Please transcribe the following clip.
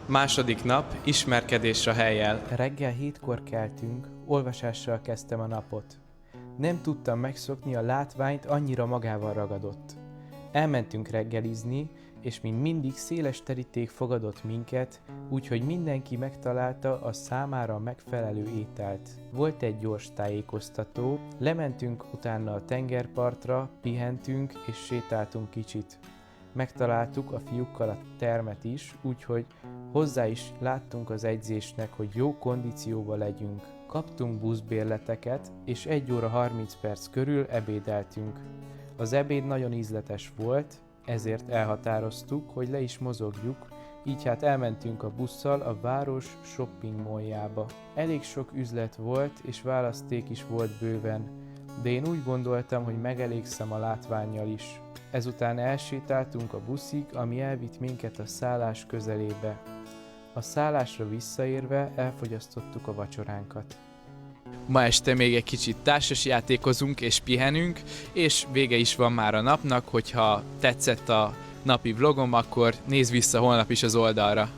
Második nap, ismerkedés a hellyel. Reggel 7-kor keltünk, olvasással kezdtem a napot. Nem tudtam megszokni a látványt, annyira magával ragadott. Elmentünk reggelizni, és mint mindig széles teríték fogadott minket, úgyhogy mindenki megtalálta a számára megfelelő ételt. Volt egy gyors tájékoztató, lementünk utána a tengerpartra, pihentünk és sétáltunk kicsit. Megtaláltuk a fiúkkal a termet is, úgyhogy hozzá is láttunk az edzésnek, hogy jó kondícióban legyünk. Kaptunk buszbérleteket, és 1 óra 30 perc körül ebédeltünk. Az ebéd nagyon ízletes volt, ezért elhatároztuk, hogy le is mozogjuk, így hát elmentünk a busszal a város shopping malljába. Elég sok üzlet volt, és választék is volt bőven, de én úgy gondoltam, hogy megelégszem a látvánnyal is. Ezután elsétáltunk a buszig, ami elvitt minket a szállás közelébe. A szállásra visszaérve elfogyasztottuk a vacsoránkat. Ma este még egy kicsit társasjátékozunk és pihenünk, és vége is van már a napnak, hogyha tetszett a napi vlogom, akkor nézz vissza holnap is az oldalra.